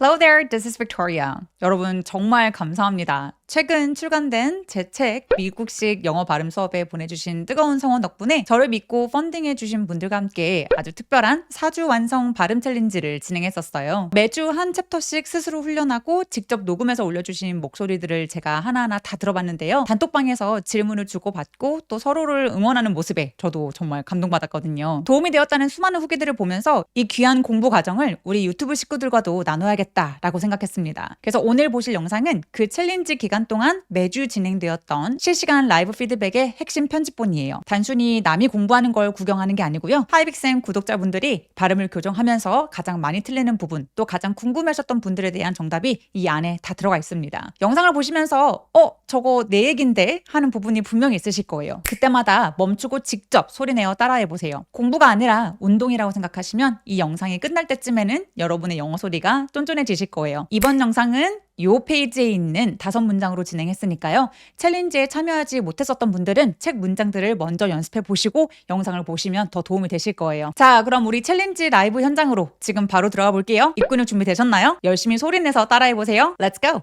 Hello there, this is Victoria. 여러분 정말 감사합니다. 최근 출간된 제 책 미국식 영어 발음 수업에 보내주신 뜨거운 성원 덕분에 저를 믿고 펀딩해주신 분들과 함께 아주 특별한 4주 완성 발음 챌린지를 진행했었어요. 매주 한 챕터씩 스스로 훈련하고 직접 녹음해서 올려주신 목소리들을 제가 하나하나 다 들어봤는데요. 단톡방에서 질문을 주고받고 또 서로를 응원하는 모습에 저도 정말 감동받았거든요. 도움이 되었다는 수많은 후기들을 보면서 이 귀한 공부 과정을 우리 유튜브 식구들과도 나눠야겠다라고 생각했습니다. 그래서 오늘 보실 영상은 그 챌린지 기간 동안 매주 진행되었던 실시간 라이브 피드백의 핵심 편집본이에요. 단순히 남이 공부하는 걸 구경하는 게 아니고요. 하이빅쌤 구독자분들이 발음을 교정하면서 가장 많이 틀리는 부분, 또 가장 궁금해하셨던 분들에 대한 정답이 이 안에 다 들어가 있습니다. 영상을 보시면서 저거 내 얘긴데 하는 부분이 분명히 있으실 거예요. 그때마다 멈추고 직접 소리내어 따라해보세요. 공부가 아니라 운동이라고 생각하시면 이 영상이 끝날 때쯤에는 여러분의 영어 소리가 쫀쫀해지실 거예요. 이번 영상은 이 페이지에 있는 5문장으로 진행했으니까요. 챌린지에 참여하지 못했었던 분들은 책 문장들을 먼저 연습해 보시고 영상을 보시면 더 도움이 되실 거예요. 자, 그럼 우리 챌린지 라이브 현장으로 지금 바로 들어가 볼게요. 입근육 준비되셨나요? 열심히 소리내서 따라해 보세요. Let's go!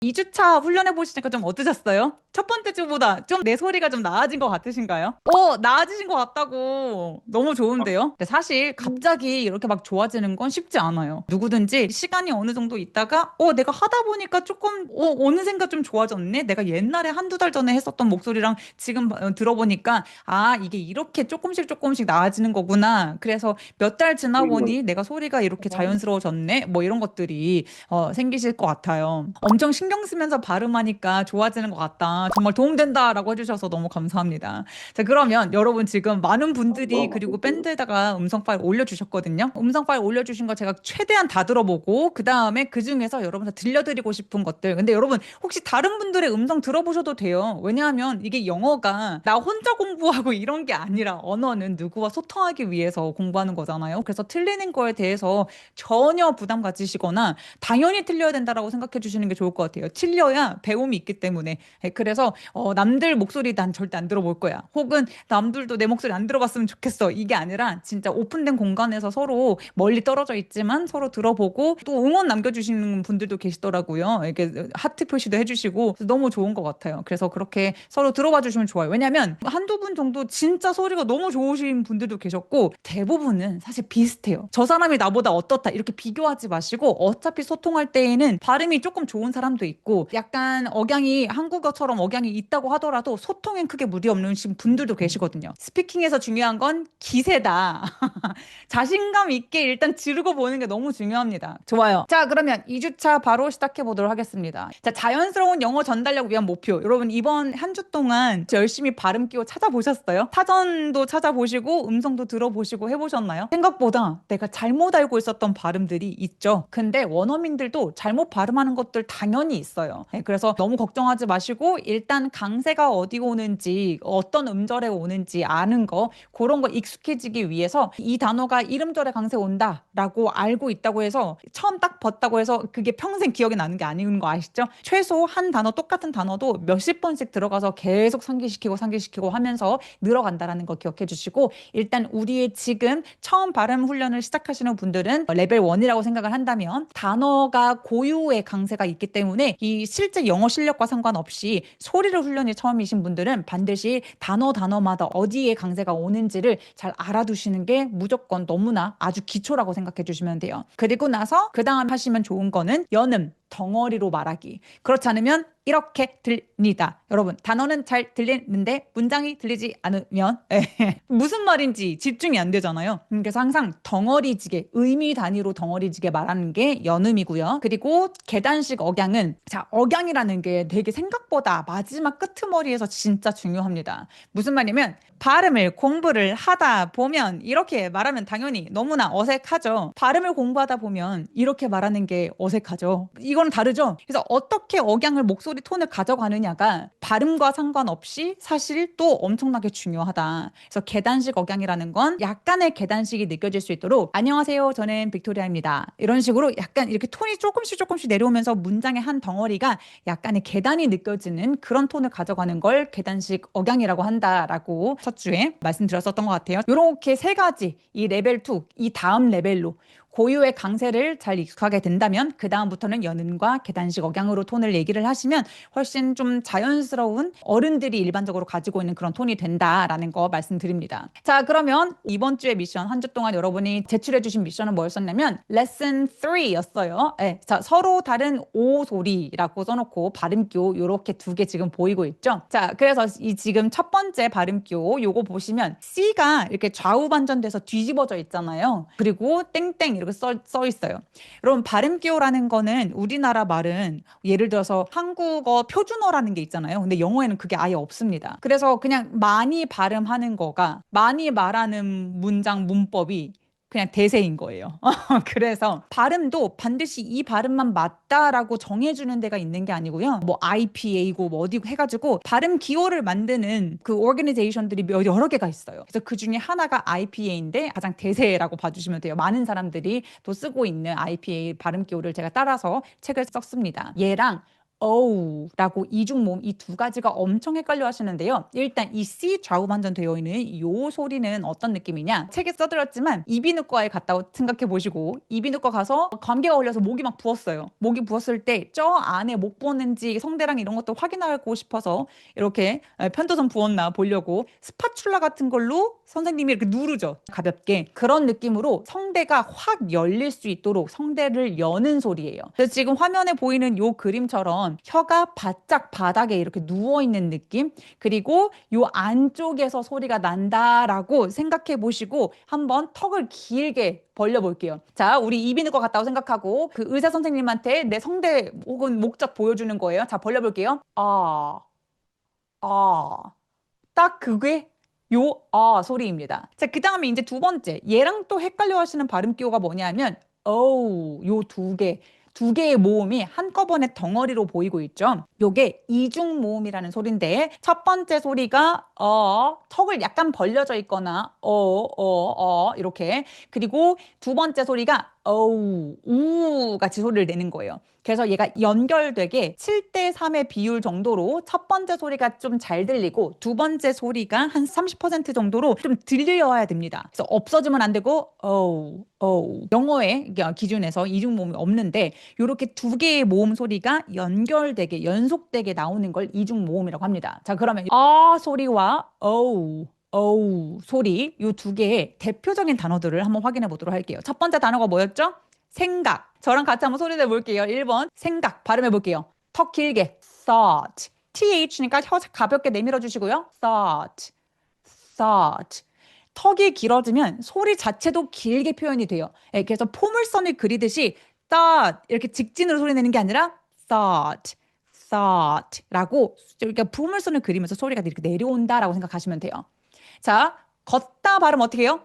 2주차 훈련해 보시니까 좀 어떠셨어요? 첫 번째 주보다 좀 내 소리가 좀 나아진 것 같으신가요? 나아지신 것 같다고. 너무 좋은데요? 근데 사실 갑자기 이렇게 막 좋아지는 건 쉽지 않아요. 누구든지 시간이 어느 정도 있다가 내가 하다 보니까 조금 어느샌가 좀 좋아졌네? 내가 옛날에 한두 달 전에 했었던 목소리랑 지금 들어보니까 이게 이렇게 조금씩 나아지는 거구나. 그래서 몇 달 지나 보니 내가 소리가 이렇게 자연스러워졌네? 뭐 이런 것들이 생기실 것 같아요. 엄청 신경 쓰면서 발음하니까 좋아지는 것 같다. 정말 도움된다라고 해주셔서 너무 감사합니다. 자, 그러면 여러분 지금 많은 분들이 그리고 밴드에다가 음성 파일 올려주셨거든요. 음성 파일 올려주신 거 제가 최대한 다 들어보고 그 다음에 그 중에서 여러분한테 들려드리고 싶은 것들. 근데 여러분 혹시 다른 분들의 음성 들어보셔도 돼요. 왜냐하면 이게 영어가 나 혼자 공부하고 이런 게 아니라 언어는 누구와 소통하기 위해서 공부하는 거잖아요. 그래서 틀리는 거에 대해서 전혀 부담 가지시거나 당연히 틀려야 된다라고 생각해 주시는 게 좋을 것 같아요. 틀려야 배움이 있기 때문에. 그래서 남들 목소리 난 절대 안 들어볼 거야. 혹은 남들도 내 목소리 안 들어봤으면 좋겠어. 이게 아니라 진짜 오픈된 공간에서 서로 멀리 떨어져 있지만 서로 들어보고 또 응원 남겨주시는 분들도 계시더라고요. 이렇게 하트 표시도 해주시고 너무 좋은 것 같아요. 그래서 그렇게 서로 들어봐 주시면 좋아요. 왜냐면 한두 분 정도 진짜 소리가 너무 좋으신 분들도 계셨고 대부분은 사실 비슷해요. 저 사람이 나보다 어떻다 이렇게 비교하지 마시고 어차피 소통할 때에는 발음이 조금 좋은 사람도 있고 약간 억양이 한국어처럼 억양이 있다고 하더라도 소통엔 크게 무리 없는 분들도 계시거든요. 스피킹에서 중요한 건 기세다. 자신감 있게 일단 지르고 보는 게 너무 중요합니다. 좋아요. 자, 그러면 2주차 바로 시작해 보도록 하겠습니다. 자, 자연스러운 영어 전달력 위한 목표. 여러분 이번 한 주 동안 열심히 발음 끼워 찾아보셨어요? 사전도 찾아보시고 음성도 들어보시고 해보셨나요? 생각보다 내가 잘못 알고 있었던 발음들이 있죠. 근데 원어민들도 잘못 발음하는 것들 당연히 있어요. 그래서 너무 걱정하지 마시고 일단 강세가 어디 오는지 어떤 음절에 오는지 아는 거 그런 거 익숙해지기 위해서 이 단어가 이름절에 강세 온다라고 알고 있다고 해서 처음 딱 봤다고 해서 그게 평생 기억에 나는 게 아닌 거 아시죠? 최소 한 단어 똑같은 단어도 몇십 번씩 들어가서 계속 상기시키고 하면서 늘어간다라는 거 기억해 주시고 일단 우리의 지금 처음 발음 훈련을 시작하시는 분들은 레벨 1이라고 생각을 한다면 단어가 고유의 강세가 있기 때문에 이 실제 영어 실력과 상관없이 소리를 훈련이 처음이신 분들은 반드시 단어마다 어디에 강세가 오는지를 잘 알아두시는 게 무조건 너무나 아주 기초라고 생각해 주시면 돼요. 그리고 나서 그 다음 하시면 좋은 거는 연음, 덩어리로 말하기. 그렇지 않으면 이렇게 들립니다. 여러분 단어는 잘 들리는데 문장이 들리지 않으면 무슨 말인지 집중이 안 되잖아요. 그래서 항상 덩어리지게 의미 단위로 덩어리지게 말하는 게 연음이고요. 그리고 계단식 억양은 억양이라는 게 되게 생각보다 마지막 끄트머리에서 진짜 중요합니다. 무슨 말이냐면 발음을 공부를 하다 보면 이렇게 말하면 당연히 너무나 어색하죠. 발음을 공부하다 보면 이렇게 말하는 게 어색하죠. 이거는 다르죠. 그래서 어떻게 억양을 목소리 톤을 가져가느냐가 발음과 상관없이 사실 또 엄청나게 중요하다. 그래서 계단식 억양이라는 건 약간의 계단식이 느껴질 수 있도록 안녕하세요. 저는 빅토리아입니다. 이런 식으로 약간 이렇게 톤이 조금씩 내려오면서 문장의 한 덩어리가 약간의 계단이 느껴지는 그런 톤을 가져가는 걸 계단식 억양이라고 한다라고 첫 주에 말씀드렸었던 것 같아요. 이렇게 세 가지 이 레벨 2, 이 다음 레벨로 고유의 강세를 잘 익숙하게 된다면 그 다음부터는 연음과 계단식 억양으로 톤을 얘기를 하시면 훨씬 좀 자연스러운 어른들이 일반적으로 가지고 있는 그런 톤이 된다라는 거 말씀드립니다. 자, 그러면 이번 주의 미션, 한 주 동안 여러분이 제출해 주신 미션은 뭐였었냐면 레슨 3였어요. 네, 자, 서로 다른 오 소리라고 써놓고 발음교 요렇게 두 개 지금 보이고 있죠. 자, 그래서 이 지금 첫 번째 발음교 요거 보시면 C가 이렇게 좌우 반전돼서 뒤집어져 있잖아요. 그리고 땡땡 이렇게 써 있어요. 여러분 발음기호라는 거는 우리나라 말은 예를 들어서 한국어 표준어라는 게 있잖아요. 근데 영어에는 그게 아예 없습니다. 그래서 그냥 많이 발음하는 거가 많이 말하는 문장 문법이 그냥 대세인 거예요. 그래서 발음도 반드시 이 발음만 맞다라고 정해주는 데가 있는 게 아니고요. 뭐 IPA고 뭐 어디고 해가지고 발음 기호를 만드는 그 오르가니제이션들이 여러 개가 있어요. 그래서 그 중에 하나가 IPA인데 가장 대세라고 봐주시면 돼요. 많은 사람들이 또 쓰고 있는 IPA 발음 기호를 제가 따라서 책을 썼습니다. 얘랑 어우라고 이중모음 이 두 가지가 엄청 헷갈려 하시는데요. 일단 이 C 좌우 반전되어 있는 이 소리는 어떤 느낌이냐? 책에 써드렸지만 이비인후과에 갔다고 생각해 보시고 이비인후과 가서 감기가 걸려서 목이 막 부었어요. 목이 부었을 때 저 안에 목 부었는지 성대랑 이런 것도 확인하고 싶어서 이렇게 편도선 부었나 보려고 스파츌라 같은 걸로 선생님이 이렇게 누르죠. 가볍게. 그런 느낌으로 성대가 확 열릴 수 있도록 성대를 여는 소리예요. 그래서 지금 화면에 보이는 요 그림처럼 혀가 바짝 바닥에 이렇게 누워있는 느낌 그리고 요 안쪽에서 소리가 난다라고 생각해 보시고 한번 턱을 길게 벌려볼게요. 자, 우리 이비인후과 갔다고 생각하고 그 의사 선생님한테 내 성대 혹은 목젖 보여주는 거예요. 자, 벌려볼게요. 딱 그게 요 소리입니다. 자, 그 다음에 이제 두 번째 얘랑 또 헷갈려 하시는 발음 기호가 뭐냐면 요 두 개의 모음이 한꺼번에 덩어리로 보이고 있죠. 요게 이중 모음이라는 소리인데 첫 번째 소리가 턱을 약간 벌려져 있거나 이렇게 그리고 두 번째 소리가 우 같이 소리를 내는 거예요. 그래서 얘가 연결되게 7대 3의 비율 정도로 첫 번째 소리가 좀 잘 들리고 두 번째 소리가 한 30% 정도로 좀 들려야 됩니다. 그래서 없어지면 안 되고 영어의 기준에서 이중 모음이 없는데 이렇게 두 개의 모음 소리가 연결되게 연속되게 나오는 걸 이중 모음이라고 합니다. 자, 그러면 소리와 소리 이 두 개의 대표적인 단어들을 한번 확인해 보도록 할게요. 첫 번째 단어가 뭐였죠? 생각. 저랑 같이 한번 소리 내볼게요. 1번 생각 발음해 볼게요. 턱 길게 thought. TH니까 혀 가볍게 내밀어 주시고요. thought. 턱이 길어지면 소리 자체도 길게 표현이 돼요. 예, 그래서 포물선을 그리듯이 thought 이렇게 직진으로 소리 내는 게 아니라 thought라고 그러니까 포물선을 그리면서 소리가 이렇게 내려온다라고 생각하시면 돼요. 자, 걷다 발음 어떻게 해요?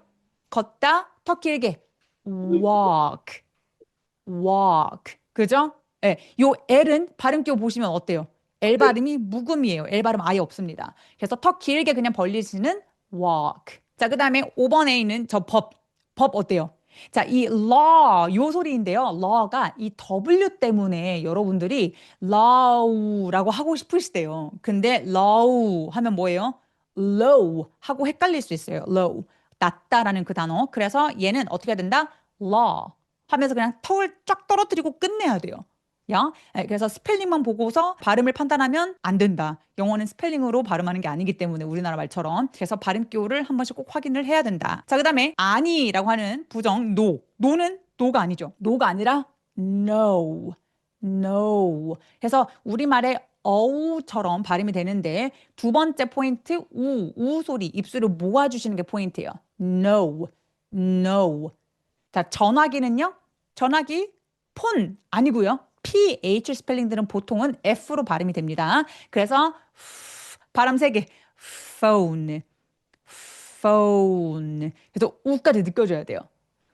걷다 턱 길게 walk. 그죠? 예, 요 L은 발음기호 보시면 어때요? L 발음이 묵음이에요. L 발음 아예 없습니다. 그래서 턱 길게 그냥 벌리시는 walk. 자, 그 다음에 5번에 있는 저 법 어때요? 자, 이 law 요 소리인데요. law가 이 W 때문에 여러분들이 law라고 하고 싶으시대요. 근데 law 하면 뭐예요? low 하고 헷갈릴 수 있어요. low. 낮다라는 그 단어. 그래서 얘는 어떻게 해야 된다? law. 하면서 그냥 턱을 쫙 떨어뜨리고 끝내야 돼요. 그래서 스펠링만 보고서 발음을 판단하면 안 된다. 영어는 스펠링으로 발음하는 게 아니기 때문에 우리나라 말처럼. 그래서 발음 기호를 한 번씩 꼭 확인을 해야 된다. 자, 그다음에 아니라고 하는 부정 no. no는 no가 아니죠. no가 아니라 no. 그래서 우리말에 어우처럼 발음이 되는데 두 번째 포인트 우 소리 입술을 모아주시는 게 포인트예요. no. 자, 전화기는요? 전화기 폰 아니고요. PH 스펠링들은 보통은 F로 발음이 됩니다. 그래서 발음 세 개. phone. 그래서 우까지 느껴줘야 돼요.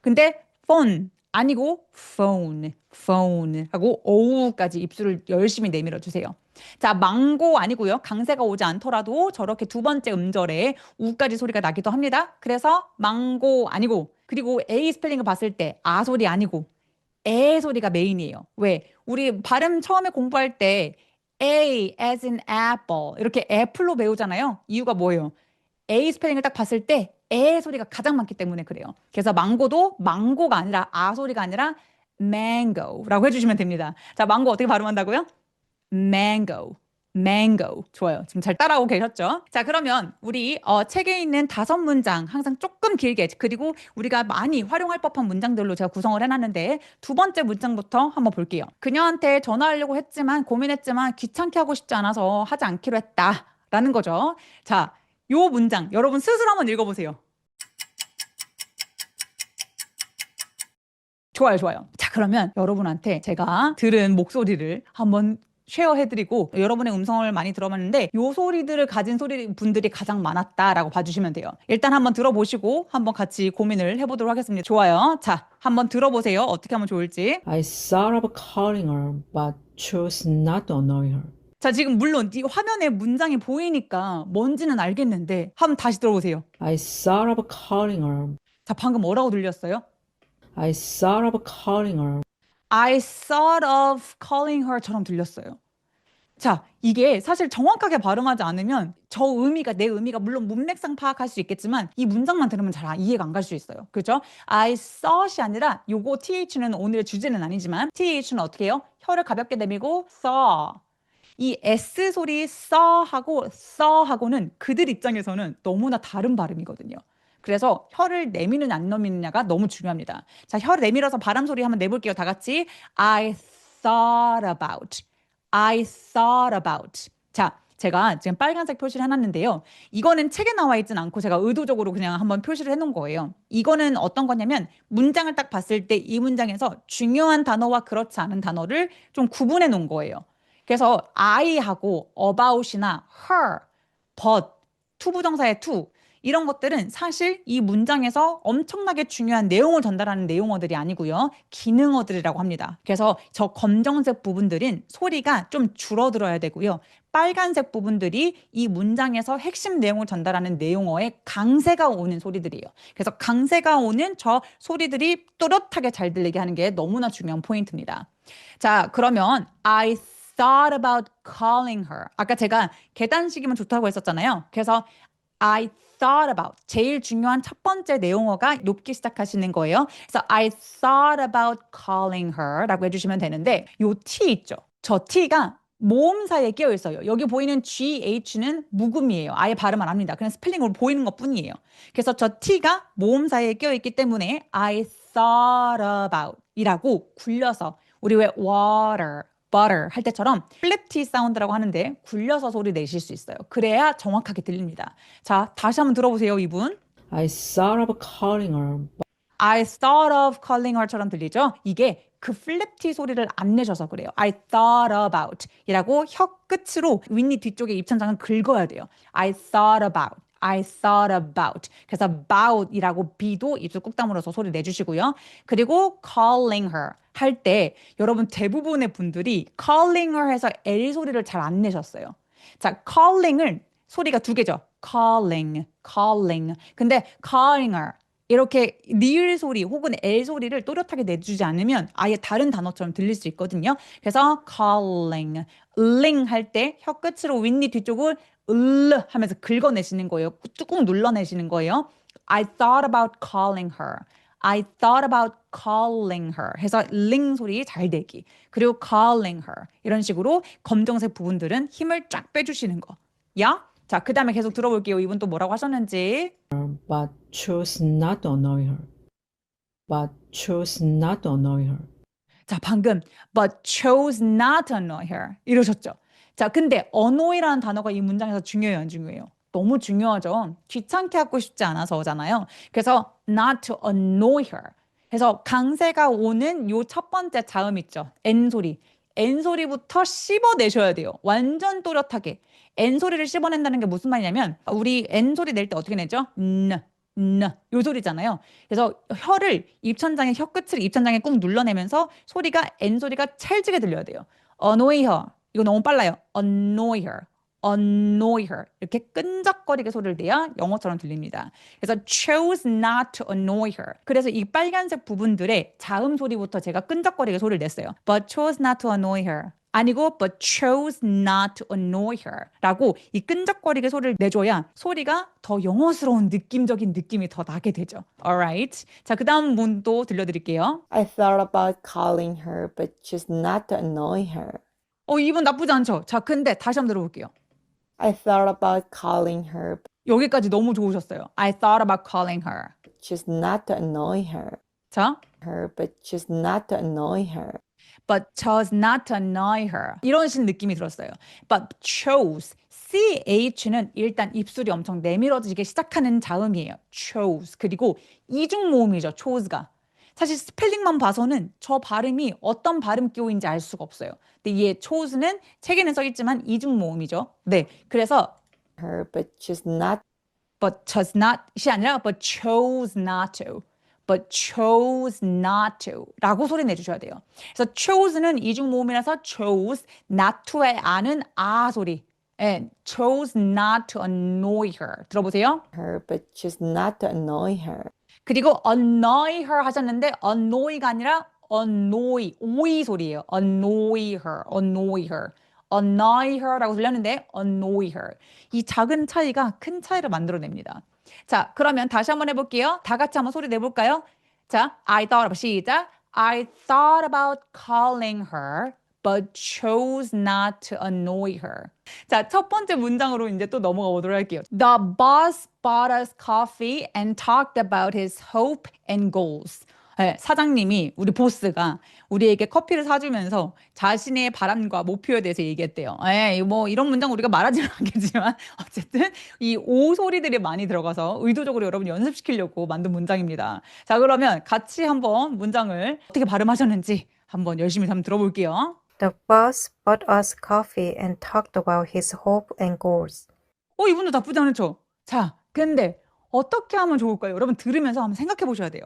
근데 phone 아니고 phone 하고 어우까지 입술을 열심히 내밀어 주세요. 자, 망고 아니고요. 강세가 오지 않더라도 저렇게 두 번째 음절에 우까지 소리가 나기도 합니다. 그래서 망고 아니고 그리고 A 스펠링을 봤을 때 아 소리 아니고 에 소리가 메인이에요. 왜? 우리 발음 처음에 공부할 때 A as in apple 이렇게 애플로 배우잖아요. 이유가 뭐예요? A 스펠링을 딱 봤을 때 에 소리가 가장 많기 때문에 그래요. 그래서 망고도 망고가 아니라 아 소리가 아니라 mango라고 해주시면 됩니다. 자, 망고 어떻게 발음한다고요? mango. mango. 좋아요. 지금 잘 따라오고 계셨죠? 자, 그러면 우리 책에 있는 5문장 항상 조금 길게 그리고 우리가 많이 활용할 법한 문장들로 제가 구성을 해놨는데 두 번째 문장부터 한번 볼게요. 그녀한테 전화하려고 했지만 고민했지만 귀찮게 하고 싶지 않아서 하지 않기로 했다. 라는 거죠. 자, 요 문장 여러분 스스로 한번 읽어보세요. 좋아요, 좋아요. 자, 그러면 여러분한테 제가 들은 목소리를 한번 쉐어해드리고 여러분의 음성을 많이 들어봤는데 요 소리들을 가진 소리 분들이 가장 많았다라고 봐주시면 돼요. 일단 한번 들어보시고 한번 같이 고민을 해보도록 하겠습니다. 좋아요. 자, 한번 들어보세요. 어떻게 하면 좋을지. I thought of calling her, but chose not to annoy her. 자, 지금 물론 이 화면에 문장이 보이니까 뭔지는 알겠는데 한번 다시 들어보세요. I thought of calling her. 자, 방금 뭐라고 들렸어요? I thought of calling her. I thought of calling her처럼 들렸어요. 자, 이게 사실 정확하게 발음하지 않으면 저 의미가, 내 의미가 물론 문맥상 파악할 수 있겠지만 이 문장만 들으면 잘 이해가 안 갈 수 있어요. 그렇죠? I thought이 아니라 요거 TH는 오늘의 주제는 아니지만 TH는 어떻게 해요? 혀를 가볍게 내밀고 saw. 이 S 소리 saw하고 saw하고는 그들 입장에서는 너무나 다른 발음이거든요. 그래서 혀를 내미느냐 안 내미느냐가 너무 중요합니다. 자, 혀를 내밀어서 바람 소리 한번 내볼게요. 다 같이 I thought about. I thought about. 자, 제가 지금 빨간색 표시를 해놨는데요. 이거는 책에 나와 있진 않고 제가 의도적으로 그냥 한번 표시를 해놓은 거예요. 이거는 어떤 거냐면 문장을 딱 봤을 때 이 문장에서 중요한 단어와 그렇지 않은 단어를 좀 구분해 놓은 거예요. 그래서 I하고 about이나 her, but, 투부정사의 to 이런 것들은 사실 이 문장에서 엄청나게 중요한 내용을 전달하는 내용어들이 아니고요. 기능어들이라고 합니다. 그래서 저 검정색 부분들은 소리가 좀 줄어들어야 되고요. 빨간색 부분들이 이 문장에서 핵심 내용을 전달하는 내용어에 강세가 오는 소리들이에요. 그래서 강세가 오는 저 소리들이 또렷하게 잘 들리게 하는 게 너무나 중요한 포인트입니다. 자, 그러면 I thought about calling her. 아까 제가 계단식이면 좋다고 했었잖아요. 그래서 I thought about. 제일 중요한 첫 번째 내용어가 높게 시작하시는 거예요. 그래서 I thought about calling her 라고 해주시면 되는데 요 T 있죠. 저 T가 모음사에 끼어 있어요. 여기 보이는 GH는 묵음이에요. 아예 발음 안 합니다. 그냥 스펠링으로 보이는 것 뿐이에요. 그래서 저 T가 모음사에 끼어 있기 때문에 I thought about 이라고 굴려서 우리 왜 water butter 할 때처럼 플랫 T 사운드라고 하는데 굴려서 소리 내실 수 있어요. 그래야 정확하게 들립니다. 자, 다시 한번 들어보세요, 이분. I thought of calling her. I thought of calling her처럼 들리죠? 이게 그 플랫 T 소리를 안 내셔서 그래요. I thought about 이라고 혀 끝으로 윗니 뒤쪽에 입천장은 긁어야 돼요. I thought about. I thought about. 그래서 about 이라고 B도 입술 꾹 다물어서 소리 내주시고요. 그리고 calling her 할 때 여러분 대부분의 분들이 calling her 해서 L 소리를 잘 안 내셨어요. 자, calling을 소리가 두 개죠. calling, calling. 근데 calling her 이렇게 리을 소리 혹은 L 소리를 또렷하게 내주지 않으면 아예 다른 단어처럼 들릴 수 있거든요. 그래서 calling, ling 할 때 혀 끝으로 윗니 뒤쪽을 하면서 긁어내시는 거예요. 꾹 눌러내시는 거예요. I thought about calling her. I thought about calling her 해서 ling 소리 잘 내기. 그리고 calling her 이런 식으로 검정색 부분들은 힘을 쫙 빼주시는 거. 야? 자, 그 다음에 계속 들어볼게요. 이분 또 뭐라고 하셨는지. But chose not to annoy her. But chose not to annoy her. 자, 방금 but chose not to annoy her 이러셨죠. 자, 근데 annoy라는 단어가 이 문장에서 중요해요, 안 중요해요? 너무 중요하죠. 귀찮게 하고 싶지 않아서잖아요. 그래서 not to annoy her. 그래서 강세가 오는 요 첫 번째 자음 있죠. N 소리. N 소리부터 씹어내셔야 돼요. 완전 또렷하게. N 소리를 씹어낸다는 게 무슨 말이냐면 우리 N 소리 낼 때 어떻게 내죠? 요 소리잖아요. 그래서 혀를 입천장의 혀 끝을 입천장에 꾹 눌러내면서 소리가 N 소리가 찰지게 들려야 돼요. annoy her. 이거 너무 빨라요. annoy her. annoy her. 이렇게 끈적거리게 소리를 내야 영어처럼 들립니다. 그래서 chose not to annoy her. 그래서 이 빨간색 부분들의 자음 소리부터 제가 끈적거리게 소리를 냈어요. But chose not to annoy her. 아니고 but chose not to annoy her 라고 이 끈적거리게 소리를 내줘야 소리가 더 영어스러운 느낌적인 느낌이 더 나게 되죠. Alright. 자, 그 다음 문도 들려드릴게요. I thought about calling her, but just not to annoy her. 이분 나쁘지 않죠? 자, 근데 다시 한번 들어볼게요. I thought about calling her, but 여기까지 너무 좋으셨어요. I thought about calling her. just not to annoy her. 자, But just not to annoy her. but chose not to annoy her. 이런 식 느낌이 들었어요. But chose. CH는 일단 입술이 엄청 내밀어지게 시작하는 자음이에요. chose. 그리고 이중 모음이죠. chose가. 사실 스펠링만 봐서는 저 발음이 어떤 발음 기호인지 알 수가 없어요. 근데 이 chose는 책에는 써 있지만 이중 모음이죠. 네. 그래서 But just not. but chose not이 아니라 but chose not to. but chose not to 라고 소리 내주셔야 돼요. 그래서 chose는 이중 모음이라서 chose, not to의 아는 아 소리. 예, chose not to annoy her. 들어보세요. But just not to annoy her. 그리고 annoy her 하셨는데 annoy가 아니라 annoy, 오이 소리예요. annoy her, annoy her. annoy her라고 들렸는데 annoy her. 이 작은 차이가 큰 차이를 만들어냅니다. 자, 그러면 다시 한번 해볼게요. 다 같이 한번 소리 내볼까요? 자, I thought about, 시작. I thought about calling her, but chose not to annoy her. 자, 첫 번째 문장으로 이제 또 넘어가 보도록 할게요. The boss bought us coffee and talked about his hope and goals. 네, 사장님이 우리 보스가 우리에게 커피를 사주면서 자신의 바람과 목표에 대해서 얘기했대요. 뭐 이런 문장 우리가 말하지는 않겠지만 어쨌든 이 오 소리들이 많이 들어가서 의도적으로 여러분 연습시키려고 만든 문장입니다. 자, 그러면 같이 한번 문장을 어떻게 발음하셨는지 한번 열심히 한번 들어볼게요. The boss bought us coffee and talked about his hope and goals. 이분도 나쁘지 않죠? 자, 근데 어떻게 하면 좋을까요? 여러분 들으면서 한번 생각해 보셔야 돼요.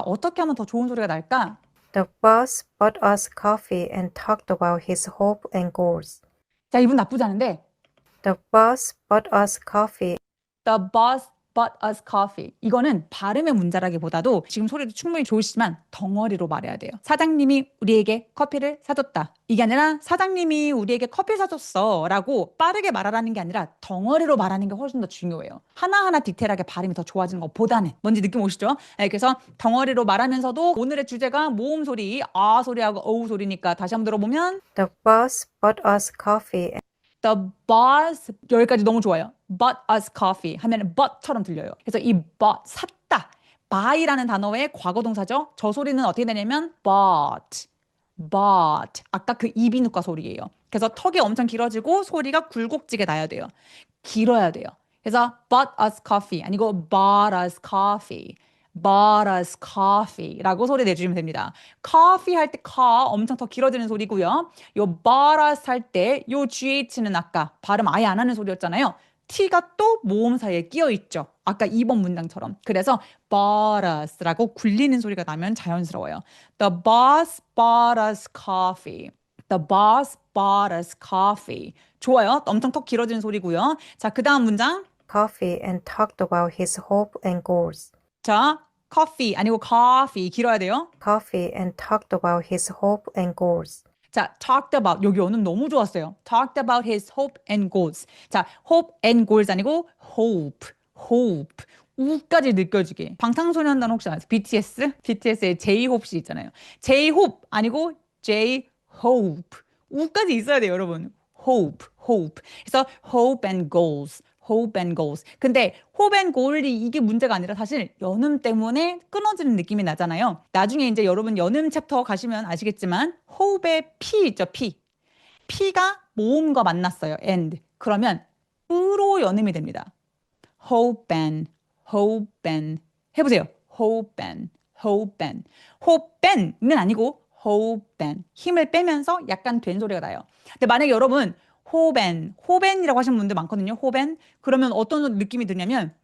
어떻게 하면 더 좋은 소리가 날까? The boss bought us coffee and talked about his hope and goals. 자, 이분 나쁘지 않은데 The boss bought us coffee. The boss bought us coffee. 이거는 발음의 문제라기보다도 지금 소리도 충분히 좋으시지만 덩어리로 말해야 돼요. 사장님이 우리에게 커피를 사줬다. 이게 아니라 사장님이 우리에게 커피 사줬어 라고 빠르게 말하라는 게 아니라 덩어리로 말하는 게 훨씬 더 중요해요. 하나하나 디테일하게 발음이 더 좋아지는 것보다는. 뭔지 느낌 오시죠? 네, 그래서 덩어리로 말하면서도 오늘의 주제가 모음 소리, 아 소리하고 어우 소리니까 다시 한번 들어보면 The boss bought us coffee. The boss 여기까지 너무 좋아요. Bought us coffee 하면 but처럼 들려요. 그래서 이 bought 샀다. buy라는 단어의 과거 동사죠. 저 소리는 어떻게 되냐면 bought, bought. 아까 그 이비인후과 소리예요. 그래서 턱이 엄청 길어지고 소리가 굴곡지게 나야 돼요. 길어야 돼요. 그래서 bought us coffee 아니고 bought us coffee. bought us coffee라고 소리 내주시면 됩니다. coffee 할 때 ca 엄청 더 길어지는 소리고요. 요 bought us 할 때 요 GH는 아까 발음 아예 안 하는 소리였잖아요. T가 또 모음 사이에 끼어 있죠. 아까 2번 문장처럼. 그래서 bought us라고 굴리는 소리가 나면 자연스러워요. The boss bought us coffee. The boss bought us coffee. 좋아요. 엄청 턱 길어지는 소리고요. 자, 그 다음 문장. Coffee and talked about his hope and goals. 자, coffee 아니고 coffee 길어야 돼요. Coffee and talked about his hope and goals. 자, talked about 여기 오늘 너무 좋았어요. talked about his hope and goals. 자, hope and goals 아니고 hope, hope. 우까지 느껴지게. 방탄소년단 혹시 아세요? BTS? BTS의 J-hope 씨 있잖아요. J-hope 아니고 J-hope. 우까지 있어야 돼요, 여러분. hope, hope. 그래서 hope and goals. hope and goals. 근데 hope and goal이 이게 문제가 아니라 사실 연음 때문에 끊어지는 느낌이 나잖아요. 나중에 이제 여러분 연음 챕터 가시면 아시겠지만 hope의 P 있죠, P. P가 모음과 만났어요, and. 그러면 으로 연음이 됩니다. hope and, hope and. 해보세요. hope and, hope and. hope and는 아니고 hope and. 힘을 빼면서 약간 된 소리가 나요. 근데 만약에 여러분 호벤, 호벤이라고 하시는 분들 많거든요. 호벤. 그러면 어떤 느낌이 드냐면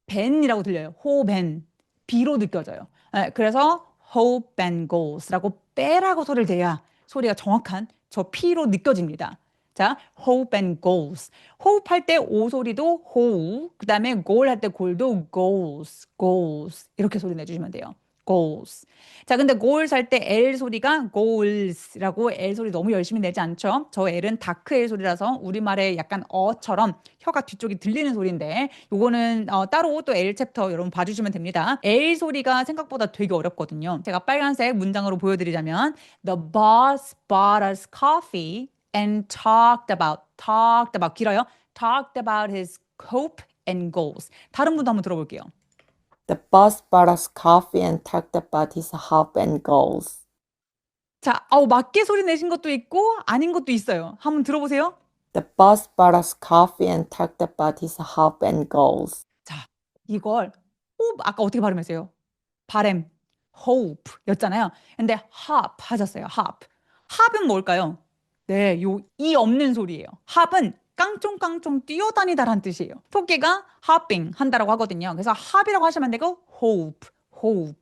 호벤이라고 들려요. 호벤. B로 느껴져요. 네, 그래서 hope and goals라고 빼라고 소리를 내야 소리가 정확한 저 P로 느껴집니다. 자, hope and goals. hope 할 때 O 소리도 ho, 그 다음에 goal 할 때 goal도 goals, goals. 이렇게 소리 내주시면 돼요. goals. 자, 근데 goals 할 때 L 소리가 goals라고 L 소리 너무 열심히 내지 않죠? 저 L은 다크 L 소리라서 우리말에 약간 어처럼 혀가 뒤쪽이 들리는 소리인데 요거는 따로 또 L 챕터 여러분 봐주시면 됩니다. L 소리가 생각보다 되게 어렵거든요. 제가 빨간색 문장으로 보여드리자면 The boss bought us coffee and talked about 길어요. talked about his hope and goals. 다른 분도 한번 들어볼게요. The boss bought us coffee and talked about his hope and goals. 자, 맞게 소리 내신 것도 있고 아닌 것도 있어요. 한번 들어보세요. The boss bought us coffee and talked about his hope and goals. 자, 이걸 아까 어떻게 발음했어요? 발음 hope 였잖아요. 근데 hop 하셨어요. hop. hop은 뭘까요? 네, 요 이 없는 소리예요. hop은 깡총깡총 뛰어다니다라는 뜻이에요. 토끼가 hopping 한다라고 하거든요. 그래서 hop이라고 하시면 되고 hope.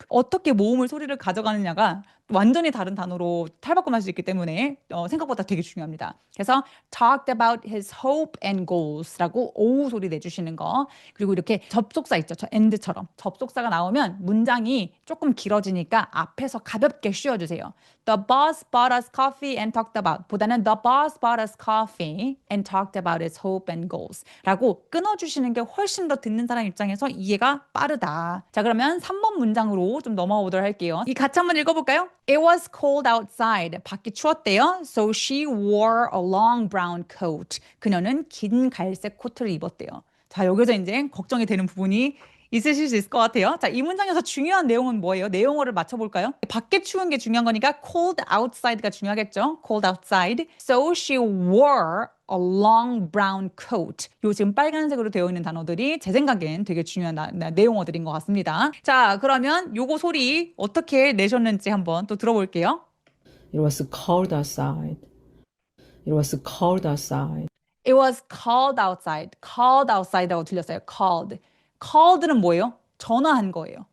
어떻게 모음을 소리를 가져가느냐가 완전히 다른 단어로 탈바꿈할 수 있기 때문에 생각보다 되게 중요합니다. 그래서 talked about his hope and goals라고 O 소리 내주시는 거. 그리고 이렇게 접속사 있죠. 저 and처럼. 접속사가 나오면 문장이 조금 길어지니까 앞에서 가볍게 쉬어주세요. The boss bought us coffee and talked about 보다는 The boss bought us coffee and talked about his hope and goals 라고 끊어주시는 게 훨씬 더 듣는 사람 입장에서 이해가 빠르다. 자, 그러면 3번 문장으로 좀 넘어가 보도록 할게요. 이 같이 한번 읽어볼까요? It was cold outside. 밖이 추웠대요. So she wore a long brown coat. 그녀는 긴 갈색 코트를 입었대요. 자, 여기서 이제 걱정이 되는 부분이 있으실 수 있을 것 같아요. 자, 이 문장에서 중요한 내용은 뭐예요? 내용어를 맞춰볼까요? 밖에 추운 게 중요한 거니까 cold outside가 중요하겠죠? cold outside. So she wore a long brown coat. 요 지금 빨간색으로 되어 있는 단어들이 제 생각엔 되게 중요한 내용어들인 것 같습니다. 자, 그러면 요거 소리 어떻게 내셨는지 한번 또 들어볼게요. It was cold outside. It was cold outside. It was called outside. called outside라고 들렸어요. called. called는 뭐예요? 전화한 거예요.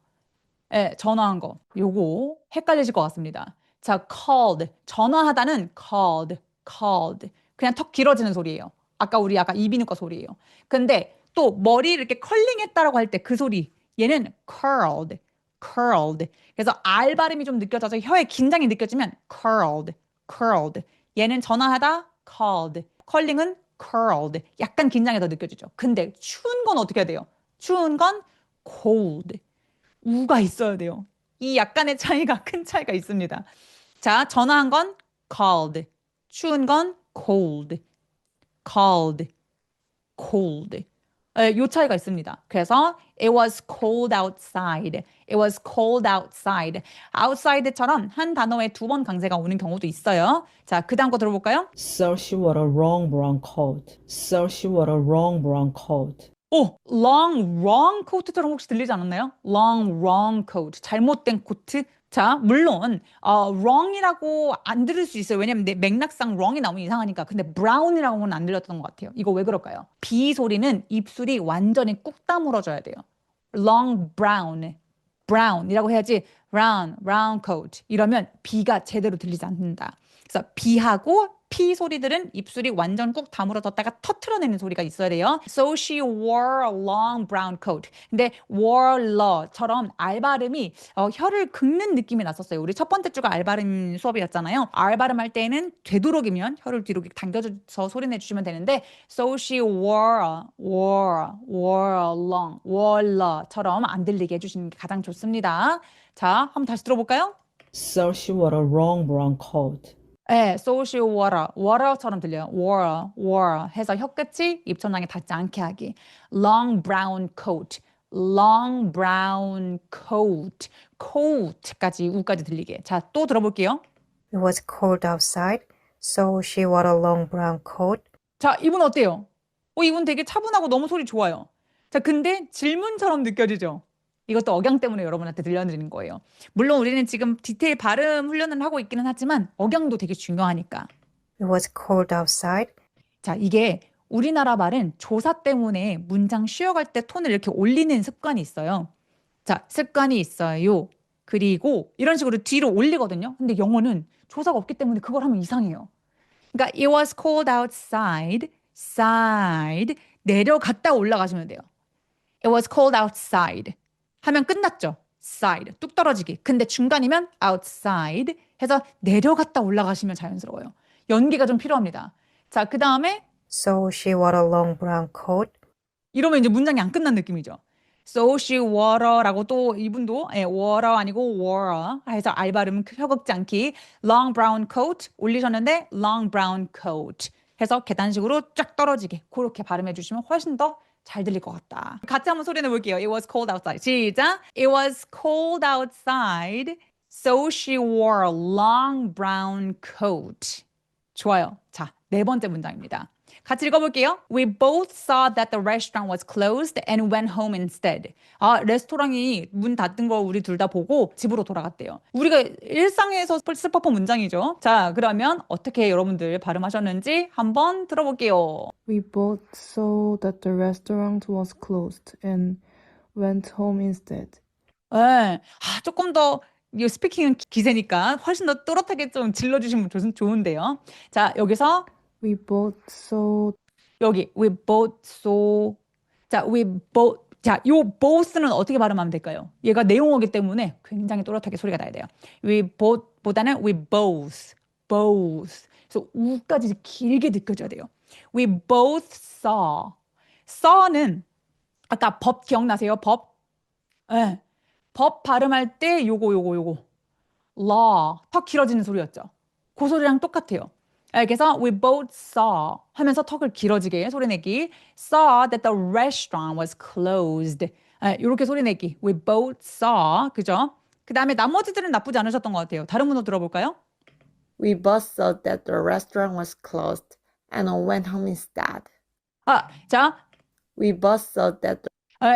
예, 전화한 거. 요거 헷갈리실 것 같습니다. 자, called. 전화하다는 called. 그냥 턱 길어지는 소리예요. 아까 우리 이비인후과 소리예요. 근데 또 머리 이렇게 컬링했다라고 할 때 그 소리. 얘는 curled. 그래서 R 발음이 좀 느껴져서 혀에 긴장이 느껴지면 curled. 얘는 전화하다 called. 컬링은 curled. 약간 긴장이 더 느껴지죠. 근데 추운 건 어떻게 해야 돼요? 추운 건 cold. 우가 있어야 돼요. 이 약간의 차이가 큰 차이가 있습니다. 자, 전화한 건 called. 추운 건 cold. 요 차이가 있습니다. 그래서 it was cold outside. outside처럼 한 단어에 2번 강세가 오는 경우도 있어요. 자, 그 다음 거 들어볼까요? So she wore a long brown coat. So she wore a long brown coat. long wrong coat처럼 혹시 들리지 않았나요? long wrong coat. 잘못된 코트. 자, 물론 wrong이라고 안 들을 수 있어요. 왜냐면 내 맥락상 wrong이 나오면 이상하니까. 근데 brown이라고는 안 들렸던 것 같아요. 이거 왜 그럴까요? B 소리는 입술이 완전히 꾹 다물어져야 돼요. long brown이라고 해야지 brown coat 이러면 B가 제대로 들리지 않는다. 그래서 B하고 P 소리들은 입술이 완전 꾹 다물어졌다가 터트려내는 소리가 있어야 돼요. So she wore a long brown coat. 근데 wore처럼 R 발음이 혀를 긁는 느낌이 났었어요. 우리 첫 번째 주가 R 발음 수업이었잖아요. R 발음할 때는 되도록이면 혀를 뒤로 당겨서 소리 내주시면 되는데 So she wore처럼 안 들리게 해주시는 게 가장 좋습니다. 자, 한번 다시 들어볼까요? So she wore a long brown coat. 네, so she water처럼 들려요. wore 해서 혀끝이 입천장에 닿지 않게 하기. long brown coat까지 우까지 들리게. 자, 또 들어볼게요. It was cold outside, so she wore a long brown coat. 자, 이분 어때요? 이분 되게 차분하고 너무 소리 좋아요. 자, 근데 질문처럼 느껴지죠? 이것도 억양 때문에 여러분한테 들려드리는 거예요. 물론 우리는 지금 디테일 발음 훈련을 하고 있기는 하지만 억양도 되게 중요하니까. It was cold outside. 자, 이게 우리나라 말은 조사 때문에 문장 쉬어갈 때 톤을 이렇게 올리는 습관이 있어요. 자, 습관이 있어요. 그리고 이런 식으로 뒤로 올리거든요. 근데 영어는 조사가 없기 때문에 그걸 하면 이상해요. 그러니까 it was cold outside, 내려갔다 올라가시면 돼요. It was cold outside 하면 끝났죠. outside. 뚝 떨어지기. 근데 중간이면 outside 해서 내려갔다 올라가시면 자연스러워요. 연기가 좀 필요합니다. 자, 그 다음에 So she wore a long brown coat. 이러면 이제 문장이 안 끝난 느낌이죠. So she water라고 또 이분도 water 아니고 wore 해서 알 발음 혀긋지 않기 long brown coat 올리셨는데 long brown coat 해서 계단식으로 쫙 떨어지게 그렇게 발음해 주시면 훨씬 더 잘 들릴 것 같다. 같이 한번 소리 내볼게요. It was cold outside. 시작. It was cold outside, so she wore a long brown coat. 좋아요. 자, 네 번째 문장입니다. 같이 읽어볼게요. We both saw that the restaurant was closed and went home instead. 아, 레스토랑이 문 닫은 거 우리 둘 다 보고 집으로 돌아갔대요. 우리가 일상에서 쓸 법한 문장이죠. 자, 그러면 어떻게 여러분들 발음하셨는지 한번 들어볼게요. We both saw that the restaurant was closed and went home instead. 네. 아, 조금 더 이 스피킹은 기세니까 훨씬 더 또렷하게 좀 질러주시면 좋은데요. 자, 여기서 We both saw 여기 we both saw 자, we both 자, 요 both는 어떻게 발음하면 될까요? 얘가 내용어기 때문에 굉장히 또렷하게 소리가 나야 돼요. We both 보다는 we both 그래서 우까지 길게 느껴져야 돼요. We both saw는 아까 법 기억나세요? 법? 네. 법 발음할 때 요거 law 턱 길어지는 소리였죠. 그 소리랑 똑같아요. 그래서 we both saw 하면서 턱을 길어지게 소리내기 saw that the restaurant was closed 이렇게 소리내기 we both saw 그죠? 그 다음에 나머지들은 나쁘지 않으셨던 것 같아요. 다른 문어 들어볼까요? We both saw that the restaurant was closed and went home instead. 자 We both saw that the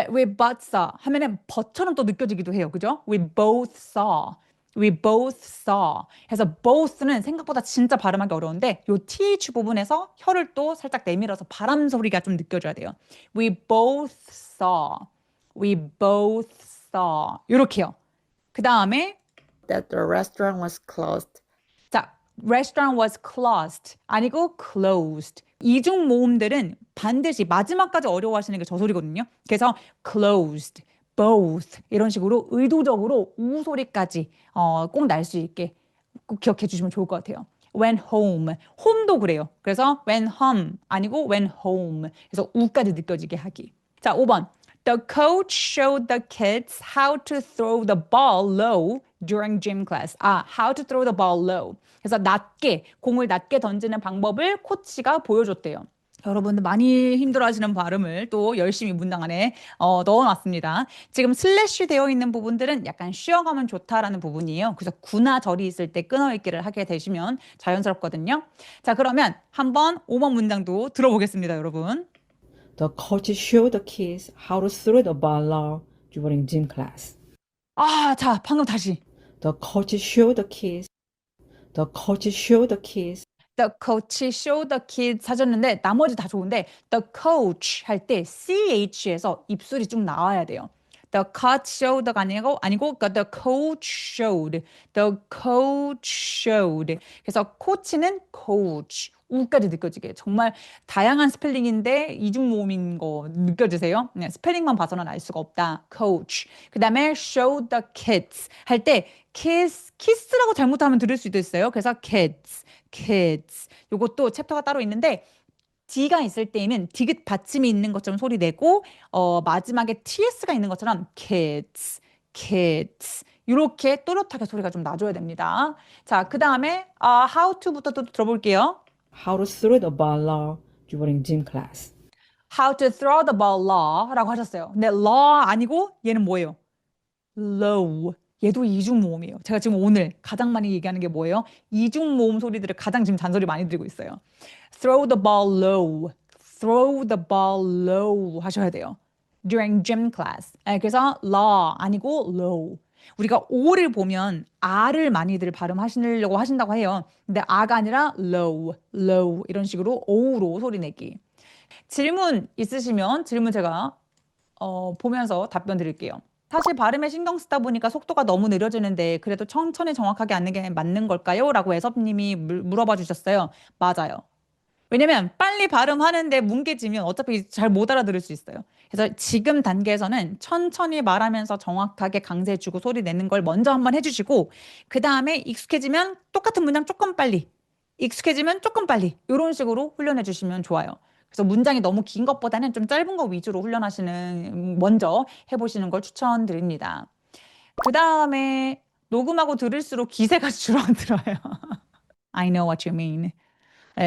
we both saw 하면은 버처럼 또 느껴지기도 해요. 그죠? We both saw 해서 both는 생각보다 진짜 발음하기 어려운데 요 th 부분에서 혀를 또 살짝 내밀어서 바람 소리가 좀 느껴져야 돼요. We both saw 이렇게요. 그 다음에 that the restaurant was closed. 자, restaurant was closed 아니고 closed. 이중 모음들은 반드시 마지막까지 어려워하시는 게 저 소리거든요. 그래서 closed, both 이런 식으로 의도적으로 우 소리까지 꼭 날 수 있게 꼭 기억해 주시면 좋을 것 같아요. went home, home도 그래요. 그래서 went home 아니고 went home. 그래서 우까지 느껴지게 하기. 자, 5번. The coach showed the kids how to throw the ball low during gym class. how to throw the ball low. 그래서 공을 낮게 던지는 방법을 코치가 보여줬대요. 여러분들 많이 힘들어하시는 발음을 또 열심히 문장 안에 넣어놨습니다. 지금 슬래시 되어 있는 부분들은 약간 쉬어가면 좋다라는 부분이에요. 그래서 구나 절이 있을 때 끊어읽기를 하게 되시면 자연스럽거든요. 자, 그러면 한번 5번 문장도 들어보겠습니다, 여러분. The coach showed the kids how to throw the ball low during gym class. 자, 방금 다시. The coach showed the kids The coach showed the kids The coach showed the kids 하셨는데 나머지 다 좋은데 the coach 할 때 ch에서 입술이 좀 나와야 돼요. The coach showed가 아니고 the coach showed. 그래서 코치는 coach. 우까지 느껴지게 정말 다양한 스펠링인데 이중 모음인 거 느껴지세요? 네, 스펠링만 봐서는 알 수가 없다. coach. 그 다음에 show the kids 할 때 kiss라고 잘못하면 들을 수도 있어요. 그래서 kids. 요것도 챕터가 따로 있는데 D가 있을 때에는 디귿 받침이 있는 것처럼 소리 내고 마지막에 TS가 있는 것처럼 kids 이렇게 또렷하게 소리가 좀 나줘야 됩니다. 자, 그 다음에 how to부터 또 들어볼게요. how to throw the ball low during gym class. How to throw the ball law라고 하셨어요. 근데 law 아니고 얘는 뭐예요? low. 얘도 이중 모음이에요. 제가 지금 오늘 가장 많이 얘기하는 게 뭐예요? 이중 모음 소리들을 가장 지금 잔소리 많이 드리고 있어요. Throw the ball low 하셔야 돼요. During gym class. 그래서 law 아니고 low. 우리가 O를 보면 R을 많이들 발음하시려고 하신다고 해요. 근데 R가 아니라 low 이런 식으로 O로 소리 내기. 질문 있으시면 질문 제가 보면서 답변 드릴게요. 사실 발음에 신경 쓰다 보니까 속도가 너무 느려지는데 그래도 천천히 정확하게 하는 게 맞는 걸까요? 라고 애섭님이 물어봐 주셨어요. 맞아요. 왜냐면 빨리 발음하는데 뭉개지면 어차피 잘 못 알아들을 수 있어요. 그래서 지금 단계에서는 천천히 말하면서 정확하게 강세 주고 소리 내는 걸 먼저 한번 해주시고 그 다음에 익숙해지면 똑같은 문장 조금 빨리 익숙해지면 조금 빨리 이런 식으로 훈련해 주시면 좋아요. 그래서 문장이 너무 긴 것보다는 좀 짧은 거 위주로 훈련하시는 먼저 해보시는 걸 추천드립니다. 그 다음에 녹음하고 들을수록 기세가 줄어들어요. I know what you mean.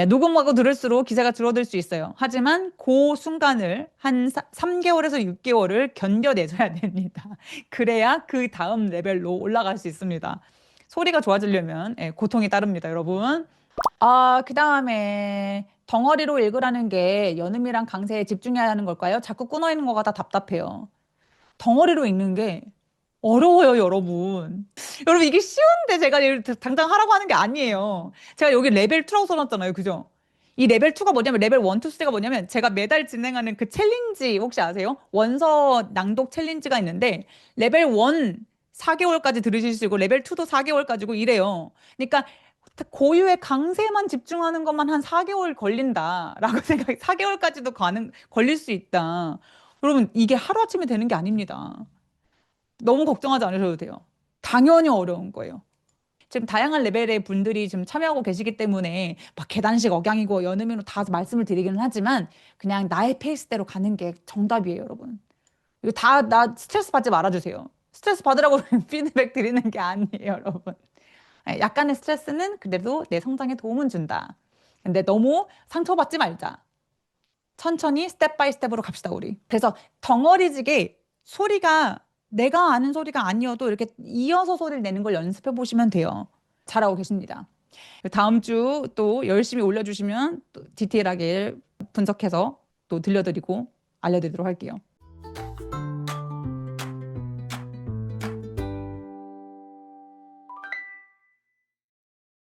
녹음하고 들을수록 기세가 줄어들 수 있어요. 하지만 그 순간을 한 3개월에서 6개월을 견뎌내줘야 됩니다. 그래야 그 다음 레벨로 올라갈 수 있습니다. 소리가 좋아지려면 고통이 따릅니다, 여러분. 그 다음에 덩어리로 읽으라는 게 연음이랑 강세에 집중해야 하는 걸까요? 자꾸 끊어 있는 것 같아 답답해요. 덩어리로 읽는 게 어려워요, 여러분. 여러분, 이게 쉬운데 제가 당장 하라고 하는 게 아니에요. 제가 여기 레벨 2라고 써놨잖아요. 그죠? 이 레벨 2가 뭐냐면, 레벨 1, 2, 3가 뭐냐면, 제가 매달 진행하는 그 챌린지 혹시 아세요? 원서 낭독 챌린지가 있는데, 레벨 1 4개월까지 들으실 수 있고, 레벨 2도 4개월까지고 이래요. 그러니까, 고유의 강세만 집중하는 것만 한 4개월 걸린다라고 생각해. 4개월까지도 걸릴 수 있다. 여러분, 이게 하루아침에 되는 게 아닙니다. 너무 걱정하지 않으셔도 돼요. 당연히 어려운 거예요. 지금 다양한 레벨의 분들이 지금 참여하고 계시기 때문에 막 계단식 억양이고 연음으로 다 말씀을 드리기는 하지만 그냥 나의 페이스대로 가는 게 정답이에요, 여러분. 이거 나 스트레스 받지 말아주세요. 스트레스 받으라고 피드백 드리는 게 아니에요, 여러분. 약간의 스트레스는 그래도 내 성장에 도움은 준다. 근데 너무 상처받지 말자. 천천히 스텝 바이 스텝으로 갑시다, 우리. 그래서 덩어리지게 소리가 내가 아는 소리가 아니어도 이렇게 이어서 소리를 내는 걸 연습해 보시면 돼요. 잘하고 계십니다. 다음 주 또 열심히 올려주시면 또 디테일하게 분석해서 또 들려드리고 알려드리도록 할게요.